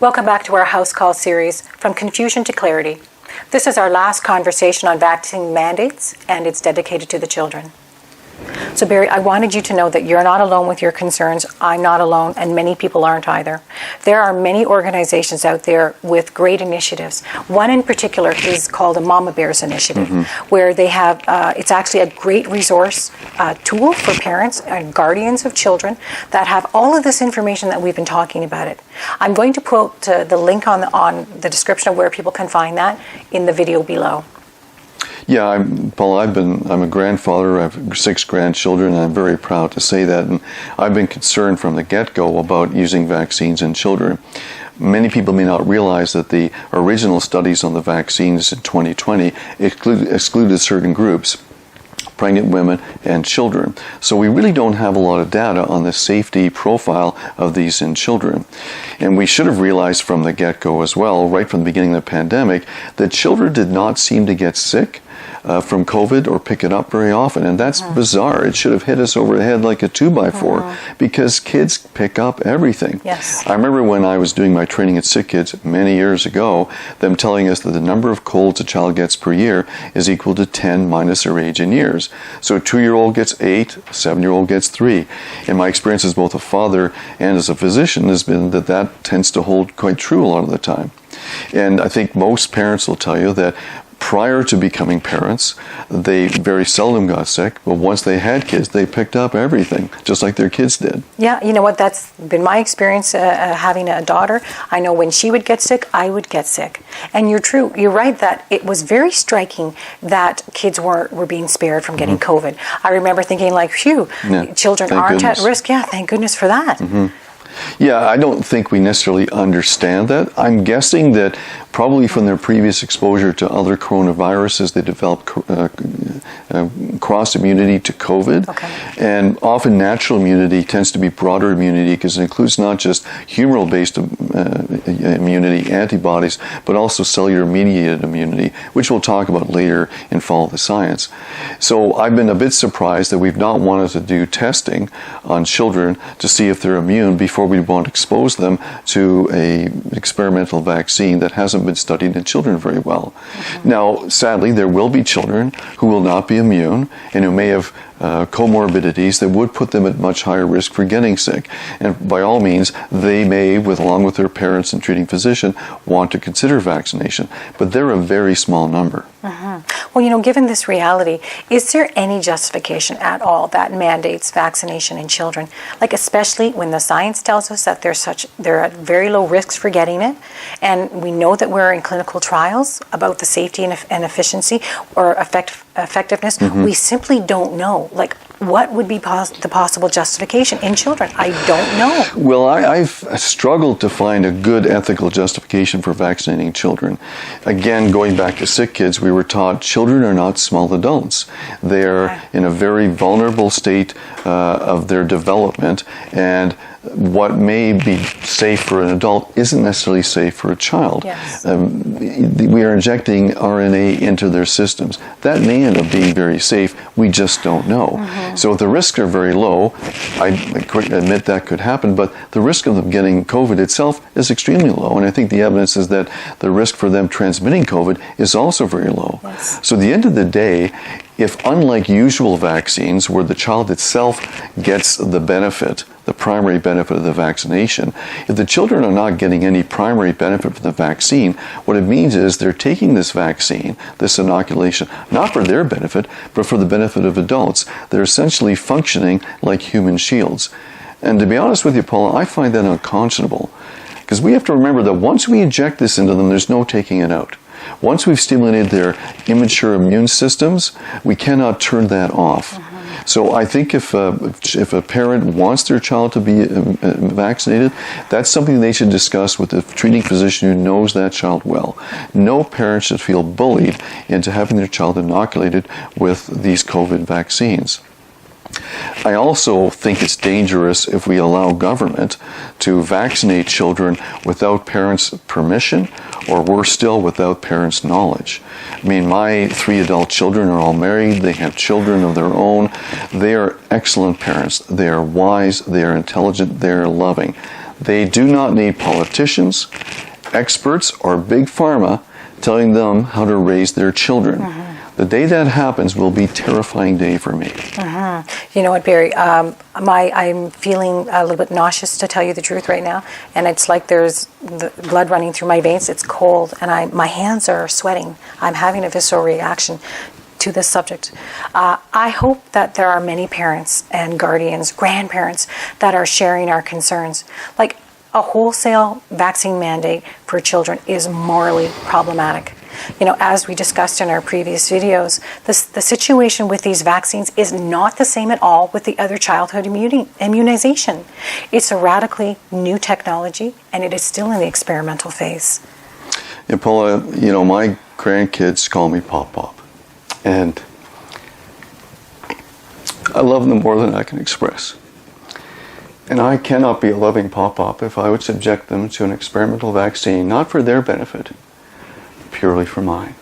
Welcome back to our House Call series, From Confusion to Clarity. This is our last conversation on vaccine mandates, and it's dedicated to the children. So Barry, I wanted you to know that you're not alone with your concerns. I'm not alone, and many people aren't either. There are many organizations out there with great initiatives. One in particular is called the Mama Bears Initiative, where they have, it's actually a great resource tool for parents and guardians of children that have all of this information that we've been talking about it. I'm going to put the link on the description of where people can find that in the video below. Yeah, Paul, I'm a grandfather. I have 6 grandchildren, and I'm very proud to say that. And I've been concerned from the get-go about using vaccines in children. Many people may not realize that the original studies on the vaccines in 2020 excluded certain groups: pregnant women and children. So we really don't have a lot of data on the safety profile of these in children. And we should have realized from the get-go as well, right from the beginning of the pandemic, that children did not seem to get sick from COVID or pick it up very often. And that's bizarre. It should have hit us over the head like a 2x4 because kids pick up everything. Yes. I remember when I was doing my training at Sick Kids many years ago, them telling us that the number of colds a child gets per year is equal to 10 minus their age in years. So a 2-year-old gets 8, a 7-year-old gets 3. And my experience as both a father and as a physician has been that that tends to hold quite true a lot of the time. And I think most parents will tell you that prior to becoming parents, they very seldom got sick, but once they had kids, they picked up everything, just like their kids did. Yeah, you know what, that's been my experience having a daughter. I know when she would get sick, I would get sick. And you're right that it was very striking that kids were being spared from getting COVID. I remember thinking like, phew, children aren't at risk. Yeah, thank goodness for that. Yeah, I don't think we necessarily understand that. I'm guessing that probably from their previous exposure to other coronaviruses, they developed cross immunity to COVID. Okay. And often natural immunity tends to be broader immunity because it includes not just humoral-based immunity, antibodies, but also cellular-mediated immunity, which we'll talk about later in Follow the Science. So I've been a bit surprised that we've not wanted to do testing on children to see if they're immune before we want to expose them to an experimental vaccine that hasn't been studied in children very well. Now, sadly, there will be children who will not be immune and who may have comorbidities that would put them at much higher risk for getting sick. And by all means, they may, along with their parents and treating physician, want to consider vaccination. But they're a very small number. Well, you know, given this reality, is there any justification at all that mandates vaccination in children? Like, especially when the science tells us that they're at very low risks for getting it, and we know that we're in clinical trials about the safety and efficiency or effectiveness. We simply don't know. Like, what would be the possible justification in children? I don't know. Well, I've struggled to find a good ethical justification for vaccinating children. Again, going back to Sick Kids, we were taught children are not small adults. They're in a very vulnerable state of their development, and what may be safe for an adult isn't necessarily safe for a child. Yes. We are injecting RNA into their systems. That may end up being very safe. We just don't know. So the risks are very low. I admit that could happen, but the risk of them getting COVID itself is extremely low. And I think the evidence is that the risk for them transmitting COVID is also very low. Yes. So at the end of the day, if unlike usual vaccines where the child itself gets the benefit, the primary benefit of the vaccination, if the children are not getting any primary benefit from the vaccine, what it means is they're taking this vaccine, this inoculation, not for their benefit, but for the benefit of adults. They're essentially functioning like human shields. And to be honest with you, Paula, I find that unconscionable. Because we have to remember that once we inject this into them, there's no taking it out. Once we've stimulated their immature immune systems, we cannot turn that off. So I think if a parent wants their child to be vaccinated, that's something they should discuss with the treating physician who knows that child well. No parent should feel bullied into having their child inoculated with these COVID vaccines. I also think it's dangerous if we allow government to vaccinate children without parents' permission, or worse still, without parents' knowledge. I mean, my 3 adult children are all married. They have children of their own. They are excellent parents. They are wise. They are intelligent. They are loving. They do not need politicians, experts, or big pharma telling them how to raise their children. The day that happens will be a terrifying day for me. You know what, Barry? I'm feeling a little bit nauseous, to tell you the truth, right now, and it's like there's the blood running through my veins. It's cold, and my hands are sweating. I'm having a visceral reaction to this subject. I hope that there are many parents and guardians, grandparents, that are sharing our concerns. Like, a wholesale vaccine mandate for children is morally problematic. You know, as we discussed in our previous videos, the situation with these vaccines is not the same at all with the other childhood immunization. It's a radically new technology, and it is still in the experimental phase. Yeah, Paula, you know, my grandkids call me Pop Pop, and I love them more than I can express. And I cannot be a loving Pop Pop if I would subject them to an experimental vaccine, not for their benefit, purely for mine.